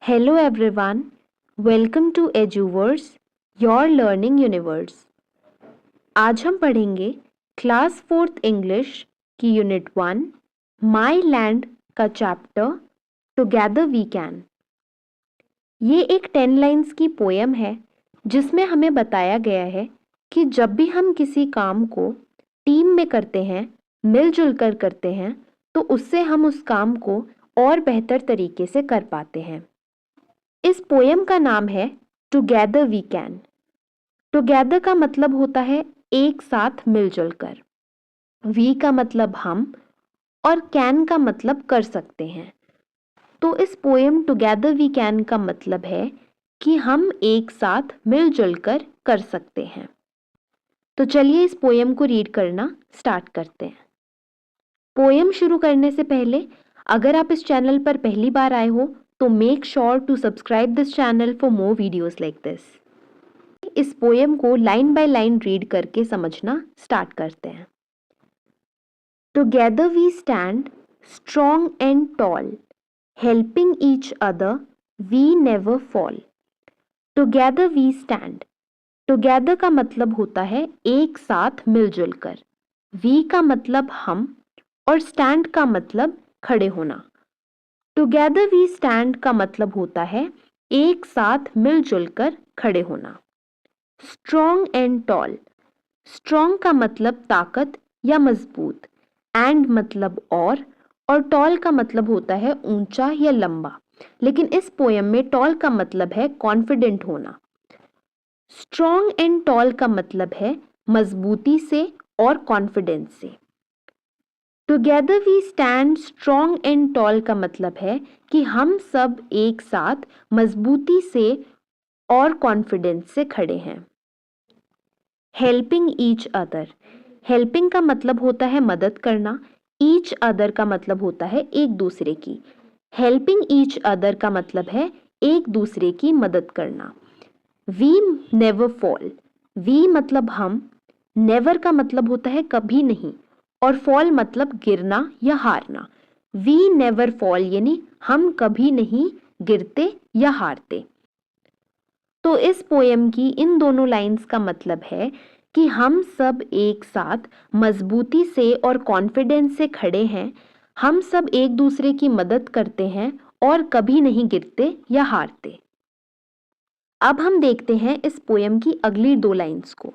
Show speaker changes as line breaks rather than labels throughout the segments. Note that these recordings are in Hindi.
Hello everyone, welcome to Eduverse, your learning universe. आज हम पढ़ेंगे क्लास 4th इंग्लिश की यूनिट 1 माई लैंड का चैप्टर टुगेदर वी कैन। ये एक 10 लाइन्स की पोयम है जिसमें हमें बताया गया है कि जब भी हम किसी काम को टीम में करते हैं, मिलजुल कर करते हैं, तो उससे हम उस काम को और बेहतर तरीके से कर पाते हैं। इस पोयम का नाम है टुगेदर वी कैन। टुगेदर का मतलब होता है एक साथ मिलजुल कर, वी का मतलब हम और कैन का मतलब कर सकते हैं। तो इस पोयम टुगेदर वी कैन का मतलब है कि हम एक साथ मिलजुल कर सकते हैं। तो चलिए इस पोयम को रीड करना स्टार्ट करते हैं। पोयम शुरू करने से पहले अगर आप इस चैनल पर पहली बार आए हो तो make sure to subscribe this channel for more videos like this. इस पोयम को लाइन बाय लाइन रीड करके समझना स्टार्ट करते हैं। Together we stand strong and tall, helping each other we never fall. Together we stand, together का मतलब होता है एक साथ मिलजुल कर, वी का मतलब हम और स्टैंड का मतलब खड़े होना। टुगेदर वी स्टैंड का मतलब होता है एक साथ मिलजुल कर खड़े होना। स्ट्रॉन्ग एंड टॉल, स्ट्रॉन्ग का मतलब ताकत या मजबूत, एंड मतलब और टॉल का मतलब होता है ऊंचा या लंबा, लेकिन इस पोयम में टॉल का मतलब है कॉन्फिडेंट होना। स्ट्रॉन्ग एंड टॉल का मतलब है मजबूती से और कॉन्फिडेंस से। Together we stand strong and tall का मतलब है कि हम सब एक साथ मजबूती से और कॉन्फिडेंस से खड़े हैं। हेल्पिंग ईच अदर, हेल्पिंग का मतलब होता है मदद करना, ईच अदर का मतलब होता है एक दूसरे की। हेल्पिंग ईच अदर का मतलब है एक दूसरे की मदद करना। वी नेवर फॉल, वी मतलब हम, नेवर का मतलब होता है कभी नहीं और फॉल मतलब गिरना या हारना। वी नेवर फॉल यानी हम कभी नहीं गिरते या हारते। तो इस पोयम की इन दोनों लाइंस का मतलब है कि हम सब एक साथ मजबूती से और कॉन्फिडेंस से खड़े हैं, हम सब एक दूसरे की मदद करते हैं और कभी नहीं गिरते या हारते। अब हम देखते हैं इस पोयम की अगली दो लाइंस को।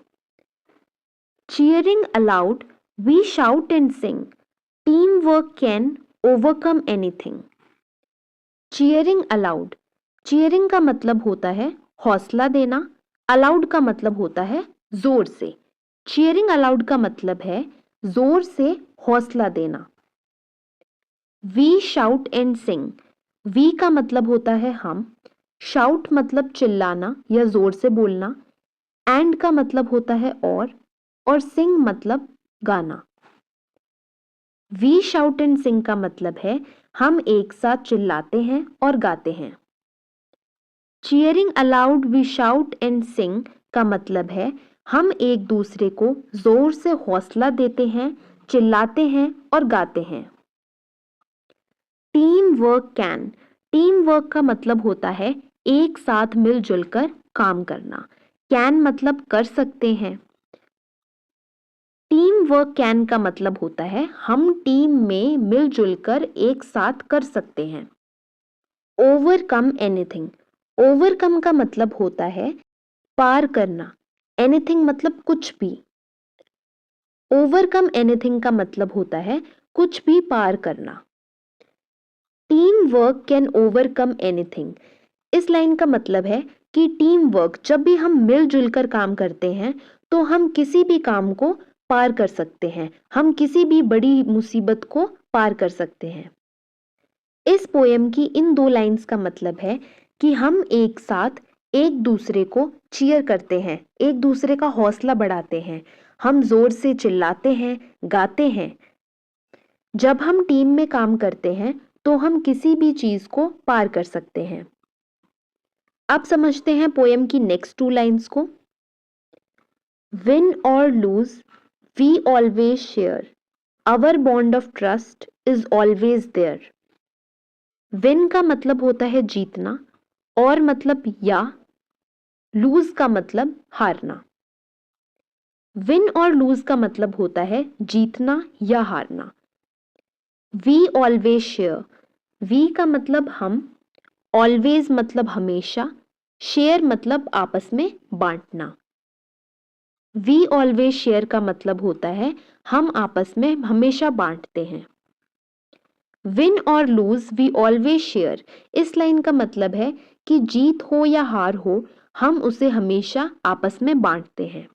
Cheering aloud, we shout and sing. Teamwork can overcome anything. Cheering aloud, cheering का मतलब होता है हौसला देना, अलाउड का मतलब होता है जोर से। cheering aloud का मतलब है जोर से हौसला देना। We shout and sing, we का मतलब होता है हम, shout मतलब चिल्लाना या जोर से बोलना, and का मतलब होता है और sing मतलब गाना। वी शाउट एंड सिंग का मतलब है हम एक साथ चिल्लाते हैं और गाते हैं। Cheering aloud we shout and sing का मतलब है हम एक दूसरे को जोर से हौसला देते हैं, चिल्लाते हैं और गाते हैं। Team work can, team work का मतलब होता है एक साथ मिलजुल कर काम करना। कैन मतलब कर सकते हैं। टीम वर्क कैन का मतलब होता है हम टीम में मिलजुल कर एक साथ कर सकते हैं। ओवरकम एनीथिंग, ओवरकम का मतलब होता है पार करना, एनीथिंग मतलब कुछ भी। ओवरकम एनीथिंग का मतलब होता है कुछ भी पार करना। Team work can overcome anything, इस लाइन का मतलब है कि टीम वर्क जब भी हम मिलजुल कर काम करते हैं तो हम किसी भी काम को पार कर सकते हैं, हम किसी भी बड़ी मुसीबत को पार कर सकते हैं। इस पोयम की इन दो लाइंस का मतलब है कि हम एक साथ एक दूसरे को चीयर करते हैं, एक दूसरे का हौसला बढ़ाते हैं, हम जोर से चिल्लाते हैं, गाते हैं। जब हम टीम में काम करते हैं तो हम किसी भी चीज को पार कर सकते हैं। अब समझते हैं पोयम की नेक्स्ट टू लाइंस को। विन और lose we always share, our bond of trust is always there. Win का मतलब होता है जीतना और मतलब या, लूज का मतलब हारना। विन और लूज का मतलब होता है जीतना या हारना। वी ऑलवेज शेयर, वी का मतलब हम, ऑलवेज मतलब हमेशा, शेयर मतलब आपस में बांटना। वी ऑलवेज शेयर का मतलब होता है हम आपस में हमेशा बांटते हैं। विन और लूज वी ऑलवेज शेयर, इस लाइन का मतलब है कि जीत हो या हार हो, हम उसे हमेशा आपस में बांटते हैं।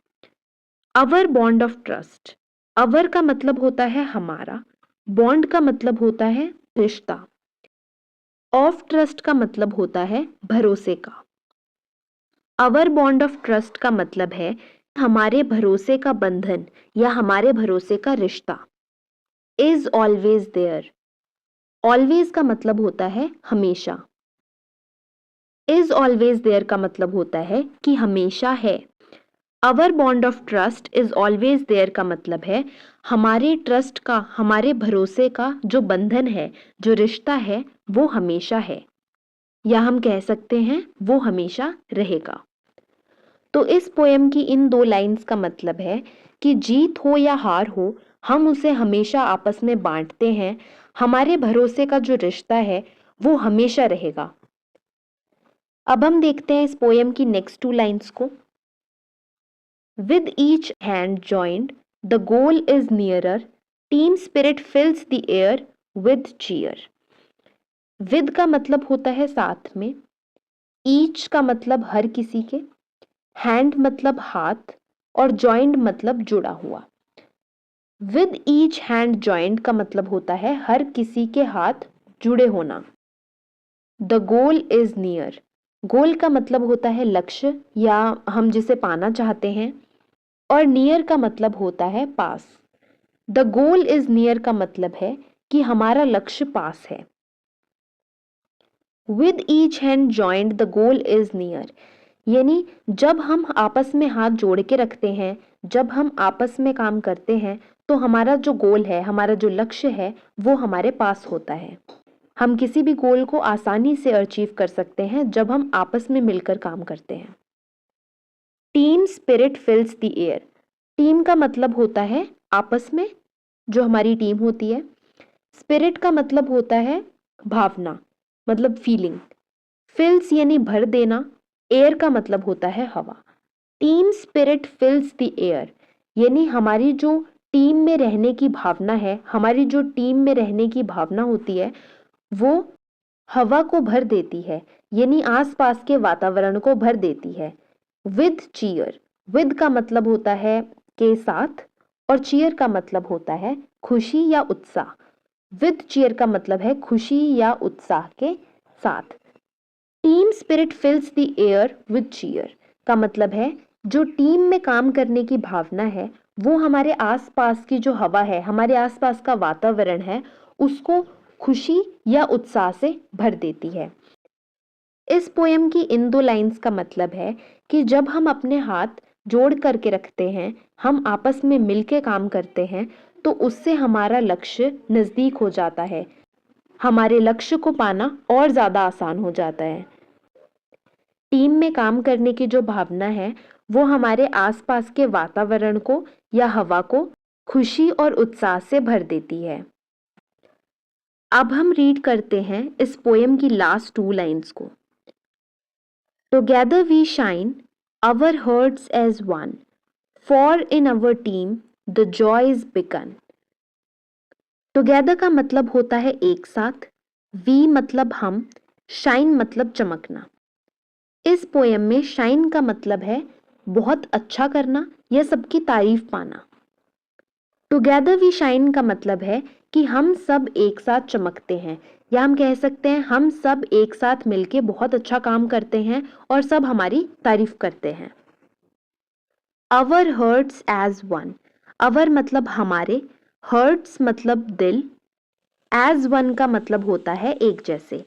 अवर बॉन्ड ऑफ ट्रस्ट, अवर का मतलब होता है हमारा, बॉन्ड का मतलब होता है रिश्ता, ऑफ ट्रस्ट का मतलब होता है भरोसे का। अवर बॉन्ड ऑफ ट्रस्ट का मतलब है हमारे भरोसे का बंधन या हमारे भरोसे का रिश्ता। इज ऑलवेज देयर, ऑलवेज का मतलब होता है हमेशा। इज ऑलवेज देयर का मतलब होता है कि हमेशा है। Our bond of trust is always there का मतलब है हमारे ट्रस्ट का, हमारे भरोसे का जो बंधन है, जो रिश्ता है, वो हमेशा है, या हम कह सकते हैं वो हमेशा रहेगा। तो इस पोएम की इन दो लाइंस का मतलब है कि जीत हो या हार हो, हम उसे हमेशा आपस में बांटते हैं, हमारे भरोसे का जो रिश्ता है वो हमेशा रहेगा। अब हम देखते हैं इस पोएम की नेक्स्ट टू लाइंस को। With each hand joined, the goal is nearer. Team spirit fills the air with cheer. With का मतलब होता है साथ में, each का मतलब हर किसी के, hand मतलब हाथ, और joined मतलब जुड़ा हुआ। With each hand joined का मतलब होता है हर किसी के हाथ जुड़े होना। The goal is near. गोल का मतलब होता है लक्ष्य या हम जिसे पाना चाहते हैं, और नियर का मतलब होता है पास। द गोल इज नियर का मतलब है कि हमारा लक्ष्य पास है। With each hand joined the goal is near, यानी जब हम आपस में हाथ जोड़ के रखते हैं, जब हम आपस में काम करते हैं, तो हमारा जो गोल है, हमारा जो लक्ष्य है, वो हमारे पास होता है। हम किसी भी गोल को आसानी से अचीव कर सकते हैं जब हम आपस में मिलकर काम करते हैं। Team spirit fills the air, team का मतलब होता है आपस में जो हमारी टीम होती है। स्पिरिट का मतलब होता है भावना, मतलब फीलिंग। फिल्स यानी भर देना, एयर का मतलब होता है हवा। Team spirit fills the air, यानी हमारी जो टीम में रहने की भावना है, हमारी जो टीम में रहने की भावना होती है, वो हवा को भर देती है, यानी आसपास के वातावरण को भर देती है। विद चीयर, विद का मतलब होता है के साथ, और चीयर का मतलब होता है खुशी या उत्साह। विद चीयर का मतलब है खुशी या उत्साह के साथ। Team spirit fills the air with cheer का मतलब है जो टीम में काम करने की भावना है, वो हमारे आसपास की जो हवा है, हमारे आसपास का वातावरण है, उसको खुशी या उत्साह से भर देती है। इस पोयम की इन दो लाइंस का मतलब है कि जब हम अपने हाथ जोड़ करके रखते हैं, हम आपस में मिलके काम करते हैं, तो उससे हमारा लक्ष्य नजदीक हो जाता है, हमारे लक्ष्य को पाना और ज्यादा आसान हो जाता है। टीम में काम करने की जो भावना है, वो हमारे आसपास के वातावरण को या हवा को खुशी और उत्साह से भर देती है। अब हम रीड करते हैं इस पोयम की लास्ट टू लाइंस को। Together we shine, our hearts as one, for in our team the joy is begun. Together का मतलब होता है एक साथ, we मतलब हम, shine मतलब चमकना। इस पोयम में शाइन का मतलब है बहुत अच्छा करना या सबकी तारीफ पाना। टुगेदर वी शाइन का मतलब है कि हम सब एक साथ चमकते हैं, या हम कह सकते हैं हम सब एक साथ मिलके बहुत अच्छा काम करते हैं और सब हमारी तारीफ करते हैं। अवर हर्ट्स एज वन, अवर मतलब हमारे, हर्ट्स मतलब दिल, एज वन का मतलब होता है एक जैसे।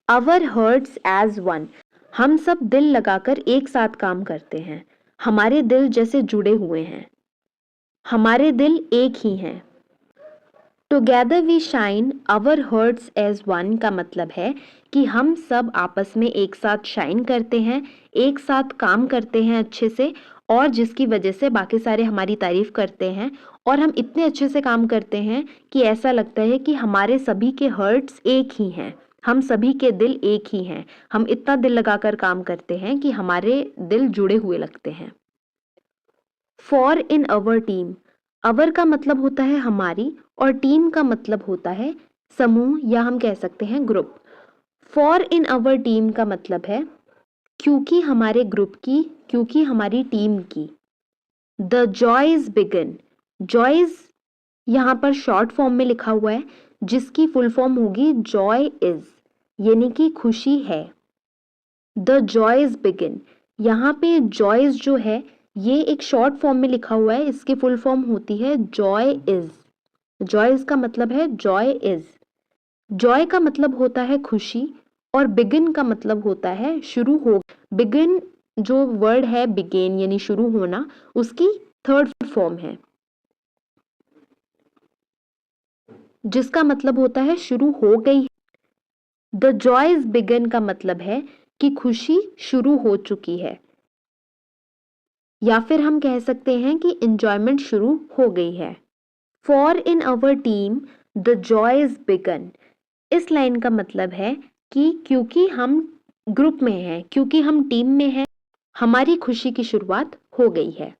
अवर हर्ट्स एज वन, हम सब दिल लगाकर एक साथ काम करते हैं, हमारे दिल जैसे जुड़े हुए हैं, हमारे दिल एक ही हैं। Together we shine our hearts as one का मतलब है कि हम सब आपस में एक साथ शाइन करते हैं, एक साथ काम करते हैं अच्छे से, और जिसकी वजह से बाकी सारे हमारी तारीफ करते हैं और हम इतने अच्छे से काम करते हैं कि ऐसा लगता है कि हमारे सभी के हर्ट्स एक ही हैं, हम सभी के दिल एक ही हैं। हम इतना दिल लगाकर काम करते हैं कि हमारे दिल जुड़े हुए लगते हैं। फॉर इन अवर टीम, अवर का मतलब होता है हमारी और टीम का मतलब होता है समूह या हम कह सकते हैं group. For in our team का मतलब है क्योंकि हमारे ग्रुप की, क्योंकि हमारी टीम की। द जॉयज बिगिन, जॉयज यहाँ पर शॉर्ट फॉर्म में लिखा हुआ है जिसकी फुल फॉर्म होगी जॉय इज, यानी कि खुशी है। द जॉयज बिगिन, यहाँ पे जॉयज जो है ये एक शॉर्ट फॉर्म में लिखा हुआ है, इसकी फुल फॉर्म होती है जॉय इज। जॉयज का मतलब है जॉय इज। जॉय का मतलब होता है खुशी और बिगिन का मतलब होता है शुरू हो। बिगिन जो वर्ड है बिगेन यानी शुरू होना, उसकी थर्ड फॉर्म है जिसका मतलब होता है शुरू हो गई। द जॉयज बिगिन का मतलब है कि खुशी शुरू हो चुकी है, या फिर हम कह सकते हैं कि इंजॉयमेंट शुरू हो गई है। For in our team the joys begin, इस लाइन का मतलब है कि क्योंकि हम ग्रुप में हैं, क्योंकि हम टीम में हैं, हमारी खुशी की शुरुआत हो गई है।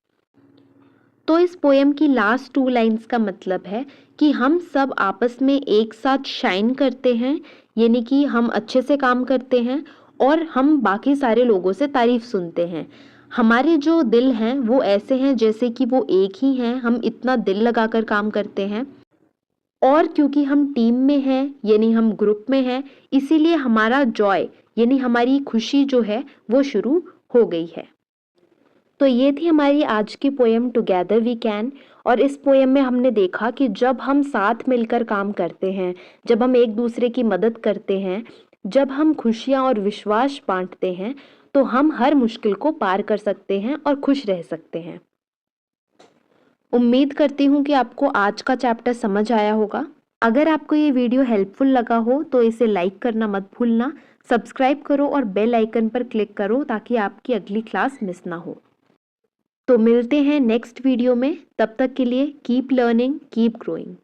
तो इस पोएम की लास्ट 2 लाइंस का मतलब है कि हम सब आपस में एक साथ शाइन करते हैं, यानी कि हम अच्छे से काम करते हैं और हम बाकी सारे लोगों से तारीफ सुनते हैं। हमारे जो दिल हैं वो ऐसे हैं जैसे कि वो एक ही हैं, हम इतना दिल लगाकर काम करते हैं, और क्योंकि हम टीम में हैं यानी हम ग्रुप में हैं, इसीलिए हमारा जॉय यानी हमारी खुशी जो है वो शुरू हो गई है। तो ये थी हमारी आज की पोएम टुगेदर वी कैन। और इस पोएम में हमने देखा कि जब हम साथ मिलकर काम करते हैं, जब हम एक दूसरे की मदद करते हैं, जब हम खुशियाँ और विश्वास बांटते हैं, तो हम हर मुश्किल को पार कर सकते हैं और खुश रह सकते हैं। उम्मीद करती हूँ कि आपको आज का चैप्टर समझ आया होगा। अगर आपको ये वीडियो हेल्पफुल लगा हो तो इसे लाइक करना मत भूलना, सब्सक्राइब करो और बेल आइकन पर क्लिक करो ताकि आपकी अगली क्लास मिस ना हो। तो मिलते हैं नेक्स्ट वीडियो में, तब तक के लिए कीप लर्निंग, कीप ग्रोइंग।